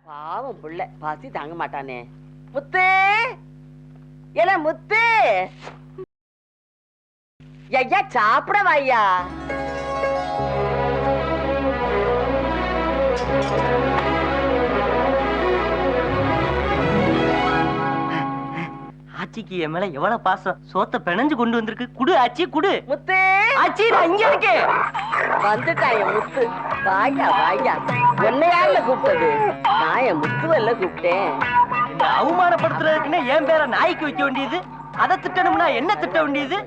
பாவம் புள்ள பசி தாங்க மாட்டானே. முத்து எல முத்து ஐயா சாப்பிட வாய்யா. ஆச்சிக்கு என் மேல எவ்வளவு பாசம். சோத்த பிணைஞ்சு கொண்டு வந்திருக்கு. குடு ஆச்சி குடு. முத்து ஆச்சி நான் இங்க இருக்கேன். வந்துட்டாய முத்து. வாயா வாயா. உன்னையால கூப்பிட்டது நான் என் முத்துவல்ல கூப்பிட்டேன். அவமானப்படுத்துறதுக்குன்னு என் பேரை நாய்க்கு வைக்க வேண்டியது, அதை திட்டணும்னா என்ன திட்ட வேண்டியது,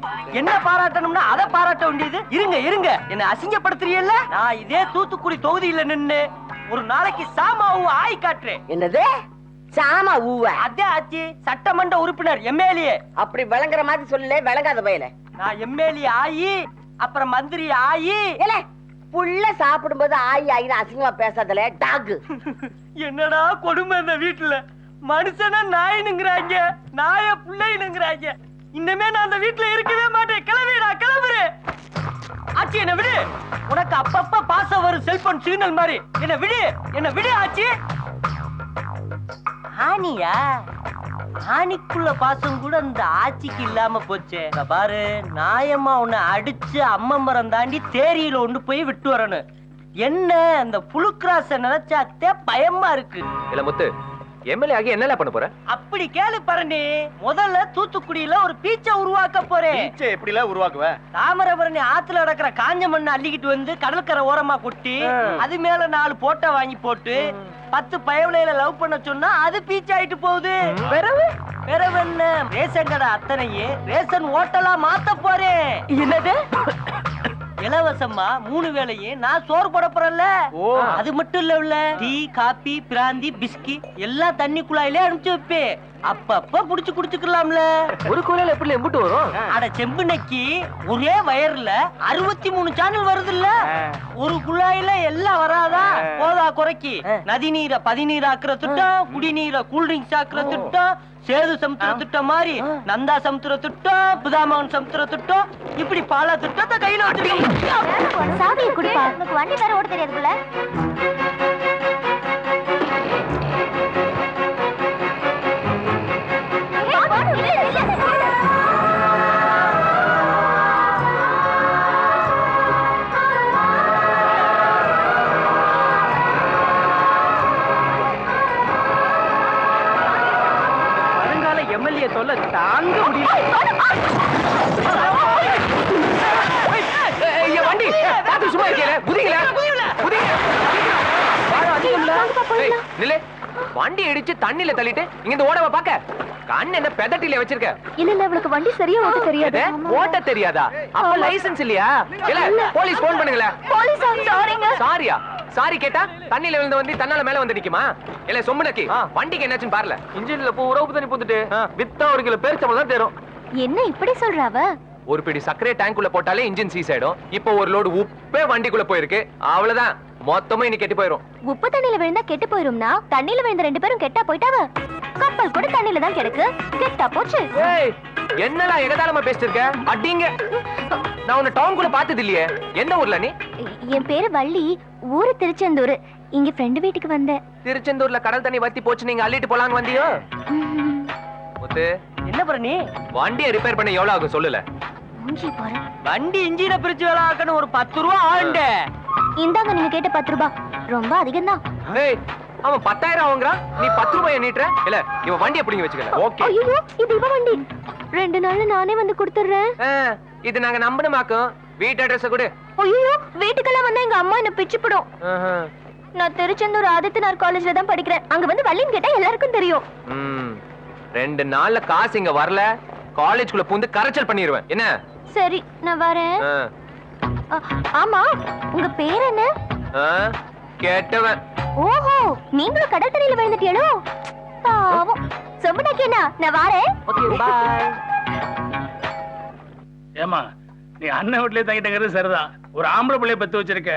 என்ன பாராட்டணும்னா அதை பாராட்ட வேண்டியது. இருங்க இருங்க, என்ன அசிங்கப்படுத்துறீல்ல. நான் இதே தூத்துக்குடி தொகுதியில நின்னு ஒரு நாளைக்கு சாமாவு ஆய் காட்டுறேன். என்னது சாமா ஊவ? அதே ஆச்சி, சட்டமன்ற உறுப்பினர் எம்எல்ஏ. அப்படி விளங்குற மாதிரி சொல்ல, விளங்காத பயல. நான் எம்எல்ஏ ஆயி அப்புறம் மந்திரி ஆயி. ஏலே புள்ள சாப்பிடும்போது ஆயி ஆயின்னு அசிங்கமா பேசாதல டாக். என்னடா கொடுமை இந்த வீட்டுல. மனுஷன நாயினுங்கிறாங்க, நாய புள்ளைனுங்கிறாங்க. இன்னமே நான் அந்த வீட்டுல இருக்கவே மாட்டேன். கிளம்பிடா கிளம்புறேன். ஆச்சி என்ன விடு. உனக்கு அப்பப்ப பாசம் வரும் செல்போன் சிக்னல் மாதிரி. என்ன விடு, என்ன விடு ஆச்சி. ஆனியா? ஆனிக்குள்ள பாசம் கூட இந்த ஆட்சிக்கு இல்லாம போச்சு. பாரு, நாயம்மா உன்னை அடிச்சு அம்மம்பரம் தாண்டி தேரியில ஒன்று போய் விட்டு வரணும். என்ன அந்த புழுக்கிராச நினைச்சாத்தே பயமா இருக்கு. இல்ல முத்து, எம்எல்ஏ ஆகி என்னல பண்ண போற? அப்படி கேளு பரணி. முதல்ல தூத்துக்குடியில ஒரு பீச்சை உருவாக்க போறேன். பீச்சை எப்படில உருவாக்குவ? தாமிரபரணி ஆத்துல நடக்கிற காஞ்ச மண்ணை அள்ளிக்கிட்டு வந்து கடற்கரை ஓரமா கொட்டி அது மேல 4 போட்டோ வாங்கி போட்டு 10 பயவலையில லவ் பண்ண சொன்னா அது பீச் ஆயிட்டு போகுது. பிறவு என்ன, ரேஷன் கடை அத்தனையே ரேஷன் ஹோட்டலா மாத்த போறேன். என்னது இலவசமா 3 வேளையும் நான் சோறு போட போறேன்ல. அது மட்டும் இல்ல, டீ காபி பிராந்தி பிஸ்கி எல்லாம் தண்ணி குழாயிலே அனுப்பிச்சு வைப்பேன். அப்பப்ப புடிச்சு குடிச்சுக்கலாம்ல. ஒரு குழாயில எப்படி எம்புட்டு வரும்? அட செம்புனைக்கு ஒரே வயர்ல 63 சேனல் வருது இல்ல. ஒரு குழாயில எல்லாம் வராதா? போதா குறைக்கு நதி நீரை பதிநீர் ஆக்குற திட்டம், குடிநீரை கூல்ட்ரிங்க்ஸ் ஆக்குற திட்டம், சேது சமுத்திர திட்டம் மாதிரி நந்தா சமுத்திர திட்டம், புதாமகன் சமுத்திர திட்டம், இப்படி பல திட்டத்தை கையில வச்சிருக்கோம். சாவியை குடிப்பா, உனக்கு வண்டி வேற ஓட தெரியாதுல. எம்எல்ஏ சொல்ல தாங்க முடியல. வண்டி பாத்து சும்மா இருக்கீங்களே, குதிங்களே குதிங்க. நிலே, வண்டி இடிச்சு தண்ணில தள்ளிட்டு இங்க இந்த ஓடவ பாக்க கண்ணு என்ன பெதட்டில வச்சிருக்க? இல்ல அவளுக்கு வண்டி சரியா ஓட்ட தெரியாது. ஓட்ட தெரியாதா? அப்ப லைசென்ஸ் இல்லையா? இல்ல போலீஸ் போன் பண்ணுங்களே. போலீஸ் சாரிங்க. சாரியா? சாரி கேட்டா தண்ணில விழுந்து வந்து தன்னால மேல வந்து நிக்குமா? இல்ல சொம்புனக்கி வண்டிக்கு என்னாச்சுன்னு பாருல. இன்ஜின்ல பூரா உப்பு தண்ணி பூந்துட்டு வித்தா 1 கிலோ பேரிச்சம்பழம் தான் தேரும். என்ன இப்படி சொல்றாவ? ஒரு பிடி சக்கரை டேங்க்குள்ள போட்டாலே இன்ஜின் சீஸ் ஆயிடும். இப்போ ஒரு லோடு உப்பே வண்டிக்குள்ள போயிருக்கு. அவ்வளவுதான், மொத்தமா இன்னைக்கு கெட்டு போயிரும். உப்பு தண்ணில விழுந்தா கெட்டு போயிரும்னா தண்ணில விழுந்த 2 பேரும் கெட்டா போயிட்டாவ. கப்பல் கூட தண்ணில தான் கிடக்கு, கெட்டா போச்சு. ஏய், என்னடா எகதாளமா பேசிட்டு இருக்க? அடிங்க. நான் உன்னை டவுன்குள்ள பார்த்தது இல்லையே. எந்த ஊர்ல நீ? என் பேரு வள்ளி, ஊரு திருச்செந்தூர். இங்க ஃப்ரெண்ட் வீட்டுக்கு வந்தேன். திருச்செந்தூர்ல கடல் தண்ணி வத்தி போச்சு, நீங்க அள்ளிட்டு போலான்னு வந்தியோ? முத்து, என்ன பரணி? வண்டியை ரிப்பேர் பண்ண எவ்வளவு ஆகும் சொல்லல? வண்டி இன்ஜினை பிரிச்சு வேலை ஆக்கணும், ஒரு 10 ரூபா ஆண்டு. இந்தாங்க நீங்க கேட்ட 10 ரூபாய், ரொம்ப அதிகம் தான். ஏய், அவன் 10,000 வாங்குறான், நீ 10 ரூபாய் நீட்டுற. இல்ல, இவன் வண்டியை பிடிங்க வச்சுக்கல. ஓகே. ஐயோ, இது இவ வண்டி. 2 நாள்ல நானே வந்து கொடுத்துறேன். இது நாங்க நம்பணுமாக்கும். வீட்டு அட்ரஸ் கொடு. ஐயோ, வீட்டுக்கெல்லாம் வந்தா எங்க அம்மா என்ன பிச்சுப்படும். நான் திருச்செந்தூர் ஆதித்யநாத் காலேஜ்ல தான் படிக்கிறேன். அங்க வந்து வள்ளின்னு கேட்டா எல்லாருக்கும் தெரியும். 2 நாள்ல காசு இங்க வரல, காலேஜ்குள்ள பூந்து கரைச்சல் பண்ணிடுவேன். என்ன? சரி, நான் வரேன். ஆமா, உங்க பேர் என்ன? கேட்டவன். ஓஹோ, நீங்களும் கடல் தண்ணியில விழுந்துட்டீங்களோ? பாவம். சொம்புனாக்கி என்ன, நான் வரேன். Okay, bye. ஏமா, நீ அண்ணன் வீட்லயே தங்கிட்டங்கிறது சரிதான். ஒரு ஆம்பளை பிள்ளைய பெத்து வச்சிருக்க.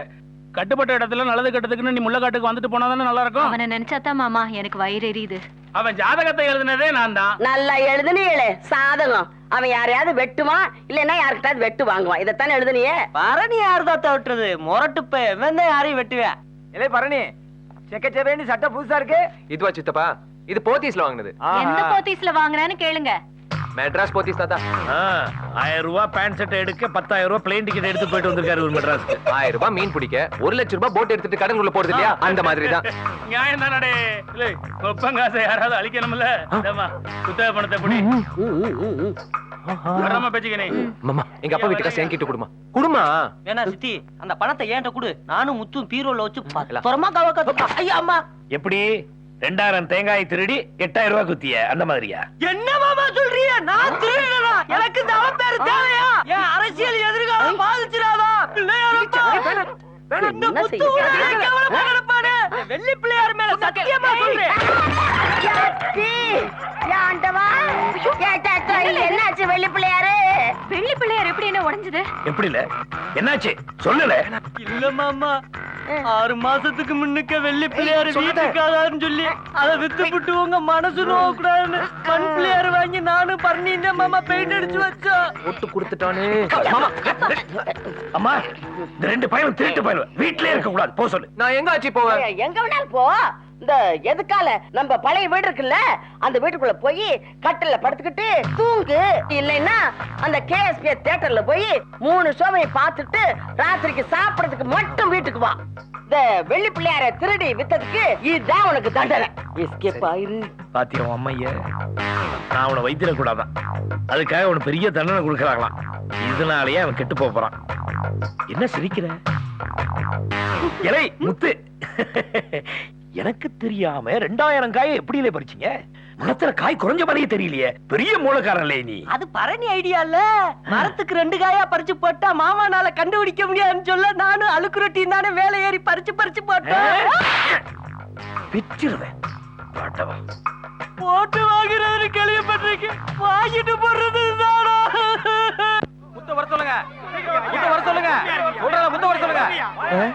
கட்டுப்பட்ட இடத்துல நல்லது கட்டதுக்குன்னு நீ முள்ளக்காட்டுக்கு வந்துட்டு போனாதானே நல்லா இருக்கும். அவனை நினைச்சாதான் மாமா எனக்கு வயிறு எரியுது. அவன் ஜாதகத்தை எழுதினதே நான் தான். நல்லா எழுதுனீங்களே சாதகம். அவன் யாரையாவது வெட்டுவான், இல்லன்னா யாருக்கிட்டாவது வெட்டு வாங்குவான். இதைத்தானே எழுதுனியே. பரணி யாரு தான் விட்டுறது? முரட்டுப்ப வெந்த யாரையும் வெட்டுவேன். இல்லை பரணி, செக்கச்சேவேன்னு சட்டை புதுசா இருக்கு. இதுவா சித்தப்பா? இது போத்தீஸ்ல வாங்குனது. எந்த போத்தீஸ்ல வாங்குறான்னு கேளுங்க. மெட்ராஸ் போத்தீஸ் தாத்தா. 1000 ரூபாய் பேண்ட் சட்டை எடுக்க 10000 ரூபாய் பிளேன் டிக்கெட் எடுத்து போயிட்டு வந்திருக்காரு ஒரு மெட்ராஸ்க்கு. 1000 ரூபாய் மீன் பிடிக்க 1 லட்சம் ரூபாய் போட் எடுத்துட்டு கடலுக்குள்ள போறது இல்லையா, அந்த மாதிரி தான். நியாயம் தானடே. இல்லை ஒப்பங்காசை யாராவது அழிக்கணும்ல. இந்தம்மா, குத்தகை பணத்தை பிடி. வராம பேச்சுக்கனே. மாமா, எங்க அப்பா வீட்டுக்கு சேங்கிட்டு குடுமா. வேணா சித்தி, அந்த பணத்தை ஏன்ட்ட கொடு. நானும் முத்தும் பீரோல வச்சு பத்திரமா கவக்க. ஐயா அம்மா, எப்படி 2000 தேங்காய் திருடி 8000 ரூபாய் குத்திய அந்த மாதிரியா? என்ன மாமா சொல்றீங்க? நான் திருடனா? எனக்கு இந்த அவன் பேரு தேவையா? என் அரசியல் எதிர்காலம் பாதிச்சிராதா? என்ன செய்ய? வெள்ளி பிள்ளையார் மேல சத்தியமா சொல்றேன். என்னாச்சு வெள்ளி பிள்ளையாரு? வெள்ளி பிள்ளையார் எப்படி என்ன உடைஞ்சது? எப்படி இல்ல, என்னாச்சு சொல்லல. இல்ல மாமா, 6 மாசத்துக்கு முன்னுக்க வெள்ளி பிள்ளையாரு வீட்டுக்காதான்னு சொல்லி அதை வித்துப்புட்டு உங்க மனசு நோக்கூடாதுன்னு மண் பிள்ளையாரு வாங்கி நானும் பண்ணிட்டு மாமா பெயிண்ட் அடிச்சு வச்சா. ஒட்டு கொடுத்துட்டானே. அம்மா, இந்த 2 பையனும் திருட்டு பையன் வீட்லயே இருக்க கூடாது, போ சொல்லு. நான் எங்க ஆச்சு போவேன்? எங்க வேணாலும் போ. இந்த எதுக்கால நம்ம பழைய வீடு இருக்குல்ல, அந்த வீட்டுக்குள்ள போய் கட்டில படுத்துக்கிட்டு தூங்கு. இல்லைன்னா அந்த கேஎஸ்பி தியேட்டர்ல போய் 3 ஷோவை பார்த்துட்டு ராத்திரிக்கு சாப்பிடறதுக்கு மட்டும் வீட்டுக்கு வா. இந்த வெள்ளி பிள்ளையார திருடி வித்ததுக்கு இதுதான் உனக்கு தண்டனை. எஸ்கேப் ஆயிரு. பாத்தியா உன் அம்மைய, நான் அவனை வைத்திர கூடாதான், அதுக்காக அவனுக்கு பெரிய தண்டனை கொடுக்கறாங்களாம். இதனாலயே அவன் கெட்டு போறான். என்ன சிரிக்கிற? இலை முத்து, எனக்கு தெரியாம 2000 காயை எப்படி பறிச்சீங்க? மரத்துல காய் குறைஞ்ச மாதிரியே தெரியலையே, பெரிய மூலக்காரன்ல நீ. அது பரணி ஐடியா இல்ல. மரத்துக்கு 2 காயா பறிச்சு போட்டா மாமானால கண்டுபிடிக்க முடியாதுன்னு சொல்ல நானும் அழுக்கு ரொட்டி தானே வேலை ஏறி பறிச்சு போட்டேன். பிச்சிருவேன் பாட்டவா. போட்டு வாங்குறது கேள்விப்பட்டிருக்கேன், வாங்கிட்டு போடுறது தானா? முத்த வர சொல்லுங்க, முத்த வர சொல்லுங்க, முத்த வர சொல்லுங்க,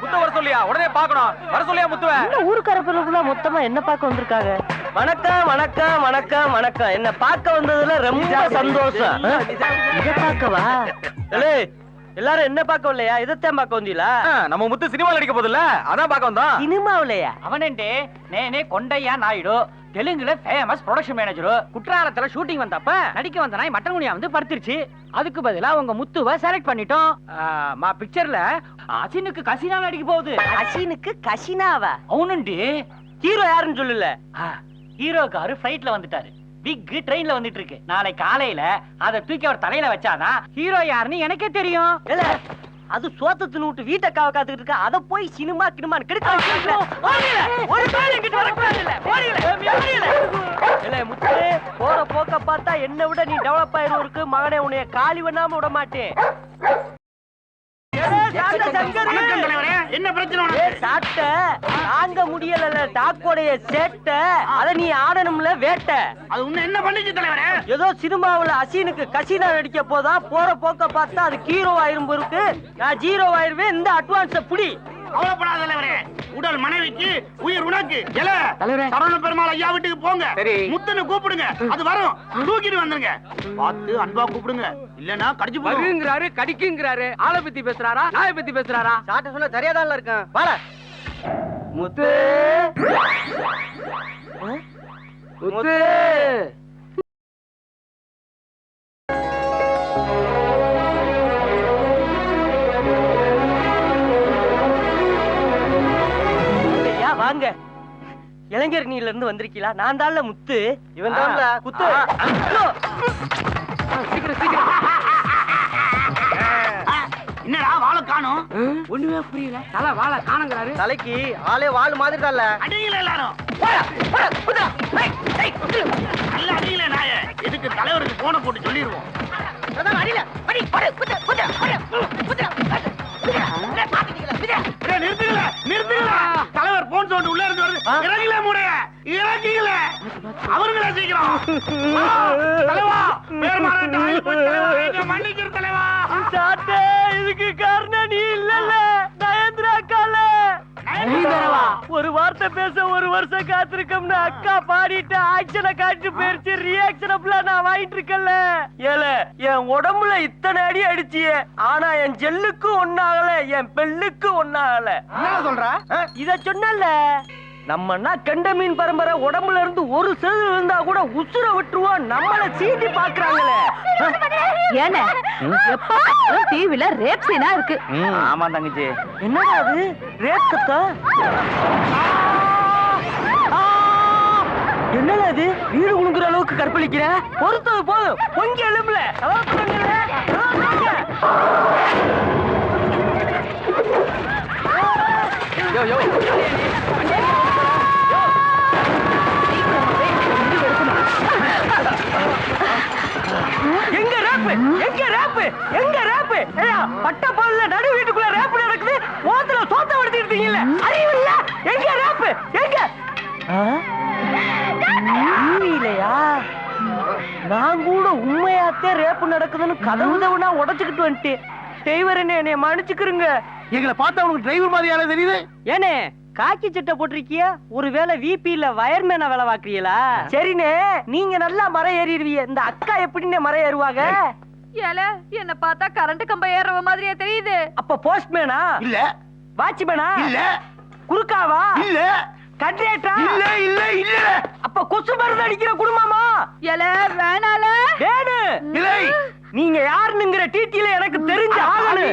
முத்த வர சொல்லியா? உடனே பாக்கணும். வர சொல்லியா முத்துவ? ஊருக்காரப்புல மொத்தமா என்ன பார்க்க வந்திருக்காங்க. வணக்கம் வணக்கம் வணக்கம் வணக்கம். என்ன பார்க்க வந்ததுல ரொம்ப சந்தோஷம். இத பார்க்கவா? எல்லாரும் என்ன பார்க்க இல்லையா? இதத்தான் பார்க்க வந்தீங்களா? நம்ம முத்து சினிமால நடிக்க போதில்ல, அதான் பாக்க வந்தோம். சினிமாவிலையா? அவனே நேனே கொண்டையா நாயுடு தெலுங்குல ஃபேமஸ் ப்ரொடக்ஷன் மேனேஜர். குற்றாலத்துல ஷூட்டிங் வந்தப்ப நடிக்க வந்த நாய் மட்டன் குனியா வந்து படுத்துருச்சு. அதுக்கு பதிலா உங்க முத்துவை செலக்ட் பண்ணிட்டோம். மா பிக்சர்ல அசினுக்கு கசினா நடிக்க போகுது. அசினுக்கு கசினாவா? அவனுண்டு. ஹீரோ யாருன்னு சொல்லல. ஹீரோக்காரு ஃபிளைட்ல வந்துட்டாரு. பிக் ட்ரெயின்ல வந்துட்டு இருக்கு. நாளை காலையில அதை தூக்கி அவர் தலையில வச்சாதான் ஹீரோ யாருன்னு எனக்கே தெரியும். அது சோத்த தின்னுட்டு வீட்டை காத்துக்கிட்டு இருக்க. அத போய் சினிமா கினிமான்னு கெடுக்க ஒரு பேர் எங்கிட்ட வரக்கூடாது. முத்து, போற போக்க பார்த்தா என்ன விட நீ டெவலப் ஆயிருக்கு மகனே. உன்னைய காலி பண்ணாம விட மாட்டேன். என்ன பிரச்சனை? சாப்பிட்ட தாங்க முடியல டாக்கோடைய சேட்டை. அத நீ ஆடணும்ல வேட்டை. அது உன்ன என்ன பண்ணிச்சு தலைவரே? ஏதோ சினிமாவுல அசீனுக்கு கசினா நடிக்க போதா, போற போக்க பார்த்தா அது ஹீரோ ஆயிரும் இருக்கு. நான் ஜீரோ ஆயிருவேன். இந்த அட்வான்ஸ புடி. கவலைப்படாத தலைவரே, உடல் மனைவிக்கு உயிர் உனக்கு. சரவண பெருமாள் ஐயா வீட்டுக்கு போங்க, முத்துன்னு கூப்பிடுங்க, அது வரும். தூக்கிட்டு வந்துருங்க. பார்த்து அன்பா கூப்பிடுங்க, இல்லன்னா கடிச்சு வருங்கிறாரு கடிக்குங்கிறாரு. ஆளை பத்தி பேசுறாரா நாயை பத்தி பேசுறாரா? சாட்ட சொல்ல சரியாதான் இருக்கேன். வாடா முத்து. முத்து வாங்க. இளைஞர் நீல இருந்து வந்திருக்கீங்களா? நான் தான்ல முத்து. இவன் தான்ல குத்து. என்னடா வாழை காணும்? ஒண்ணுமே புரியல. தலை வாழை காணுங்கிறாரு. தலைக்கு ஆளே வாழ் மாதிரி தான்ல. அடிங்களே எல்லாரும், நல்ல அடிங்களே நாய. இதுக்கு தலைவருக்கு போன போட்டு சொல்லிடுவோம். தலைவர் போன் சவுண்ட் உள்ள இருந்து வருது. இறங்கல மூடைய, இறங்கல அவங்கள சீக்கிரம். தலைவா, பேர் மாறாட்ட மன்னிக்கிற தலைவா. சாட்டே, இதுக்கு காரணம் நீ இல்லல்ல, நயந்திரா கால. ஒரு வார்த்தை பேச 1 வருஷம் காத்திருக்கோம்னு அக்கா பாடிட்டு ஆக்ஷனை காட்டிட்டு போயிருச்சு. ரியாக்ஷன் நான் வாங்கிட்டு இருக்கல. ஏல, என் உடம்புல இத்தனை அடி அடிச்சியே, ஆனா என் ஜெல்லுக்கு ஒன்னாகல, என் பெல்லுக்கு ஒன்னாகல. என்ன சொல்ற? இத சொன்னல. நம்மன்னா கெண்ட மீன் பரம்பரை, உடம்புல இருந்து ஒரு செல் இருந்தா கூட உசுர விட்டுருவோம், நம்மள சீண்டி பாக்குறாங்களே. ஏன எப்ப டிவில ரேப் சீனா இருக்கு. ஆமா தங்கச்சி. என்னடா அது ரேப் கத்தா? என்னடா அது வீடு குலுங்குற அளவுக்கு கற்பழிக்கிற? பொறுத்தது போதும், பொங்கி எழும்பல. யோ யோ எங்க ரேப், எங்க ரேப், எங்க ரேப்? பட்ட பால்ல நடு வீட்டுக்குள்ள ரேப் நடக்குது, ஓத்துல சோத்த வடுத்திட்டு இருக்கீங்கல்ல, அறிவு இல்ல? எங்க ரேப், எங்க? இல்லையா? நான் கூட உண்மையாத்தே ரேப் நடக்குதுன்னு கதவுதவுனா உடைச்சுக்கிட்டு வந்துட்டேன். டிரைவர் என்னைய மன்னிச்சுக்கிறீங்க. எங்களை பார்த்தா உனக்கு டிரைவர் மாதிரியான தெரியுது. ஏனே காக்கி சட்டை போட்டிருக்கிய, ஒருவேளை விபி இல்ல வயர்மேனா வேலை பாக்குறீங்களா? சரிண்ணே, நீங்க நல்லா மரம் ஏறிடுவீங்க. இந்த அக்கா எப்படின்னு மரம் ஏறுவாங்க? ஏல என்ன பார்த்தா கரண்ட் கம்பம் ஏறவ மாதிரியே தெரியுது. அப்ப போஸ்ட்மேனா? இல்ல வாட்ச்மேனா? இல்ல குறுக்காவா? இல்ல கண்ட்ரேட்டா? இல்ல இல்ல இல்ல அப்ப கொசு மருந்து அடிக்கிற குடும்பமா? ஏல வேணால வேணு இல்லை. நீங்க யாருன்னுங்கிற டீட்டில எனக்கு தெரிஞ்ச ஆளு.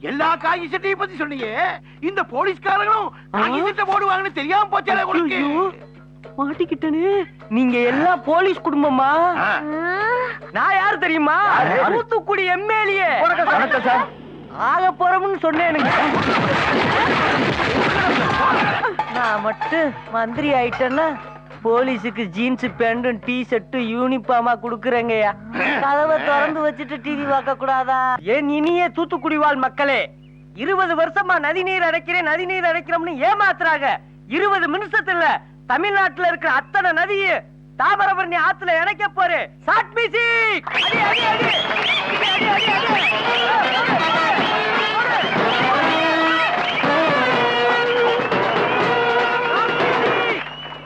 எல்லா காகி சட்டையை பத்தி சொன்னீங்க, இந்த போலீஸ்காரங்களும் காகி சட்டை போடுவாங்கன்னு தெரியாம போச்சாலே உங்களுக்கு. ஐயோ, மாட்டிக்கிட்டனே. நீங்க எல்லாம் போலீஸ் குடும்பமா? ஆ. நான் யார் தெரியுமா? தூத்துக்குடி எம்எல்ஏ. வணக்கம் சார். ஆக போறோம்னு சொன்னேனுங்க. நான் மட்டும் மந்திரி ஆயிட்டேன்னா போலீஸுக்கு ஜீன்ஸ் பேண்டும் டி ஷர்ட் யூனிஃபார்மா குடுக்குறேங்கய்யா. கதவை திறந்து வச்சுட்டு டிவி பார்க்க கூடாதா? என் இனிய தூத்துக்குடி வாழ் மக்களே, 20 வருஷமா நதிநீர் அடைக்கிறோம்னு ஏமாத்துறாங்க. 20 நிமிஷத்துல தமிழ்நாட்டுல இருக்கிற அத்தனை நதியை தாமிரபரணி ஆத்துல இணைக்க போரு. Short music. அடி அடி அடி அடி அடி அடி.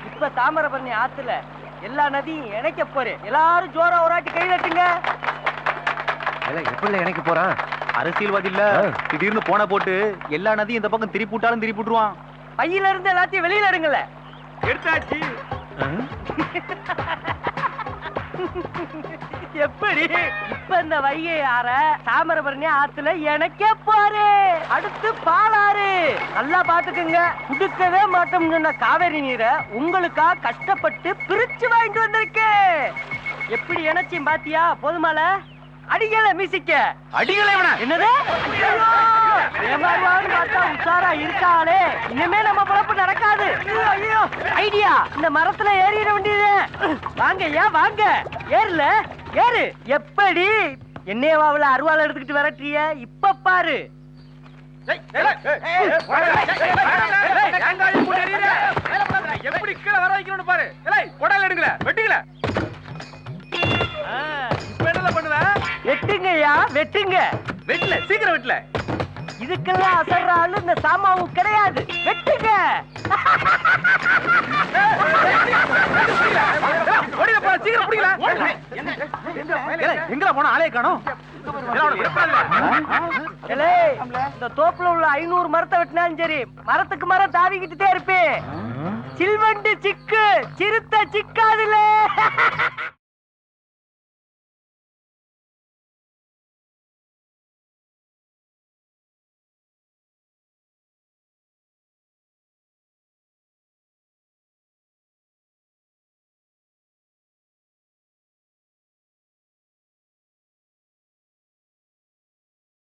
இப்ப தாமிரபரணி ஆத்துல எல்லா நதியும் இணைக்க போரு. எல்லாரும் ஜோரா ஒரு கை தட்டுங்க. எப்படி எனக்கு போறான்? அரசியல்வாதி இல்ல, திடீர்னு போன போட்டு எல்லா நதியும் இந்த பக்கம் திருப்பிட்டாலும் திருப்பிட்டுருவான். பையில இருந்து எல்லாத்தையும் வெளியில எடுங்கல. எடுத்தாச்சு. எப்படி இப்ப இந்த வைகை ஆற தாமிரபரணி ஆத்துல இணைக்க போரு. அடுத்து பாலாறு. நல்லா பாத்துக்குங்க, குடுக்கவே மாட்டோம் சொன்ன காவேரி நீரை உங்களுக்கா கஷ்டப்பட்டு பிரிச்சு வாங்கிட்டு வந்திருக்கேன். எப்படி இணைச்சியும் பாத்தியா? போதுமால அடிக்கல மியூசிக்க. அடிகளே வேணா. என்னது? ஏமாறுவான்னு பார்த்தா உஷாரா இருக்காளே. இனிமே நம்ம பொழப்பு நடக்காது. ஐயோ ஐடியா, இந்த மரத்துல ஏறிட வேண்டியது. வாங்க ஐயா வாங்க, ஏறுல ஏறு. எப்படி என்னையவாவுல அருவாள் எடுத்துக்கிட்டு வரட்டிய? இப்ப பாரு. எப்படி கீழே வர வைக்கணும்னு பாரு. கொடையில எடுங்கல, வெட்டுங்கள. இப்ப என்ன பண்ணுவ? வெட்டுங்க ஐயா வெட்டுங்க. வெட்டல, சீக்கிரம் வெட்டல. இதுக்கெல்லாம் அசர்ற ஆளு இந்த சாமாவும் கிடையாது. வெட்டுங்க. ஓடில போற, சீக்கிரம் பிடிக்கல. எங்க போன ஆளே காணோம். இந்த தோப்புல உள்ள 500 மரத்தை வெட்டினாலும் சரி, மரத்துக்கு மரம் தாவிக்கிட்டே இருப்பேன். சில்வண்டு சிக்கு சிறுத்த சிக்காது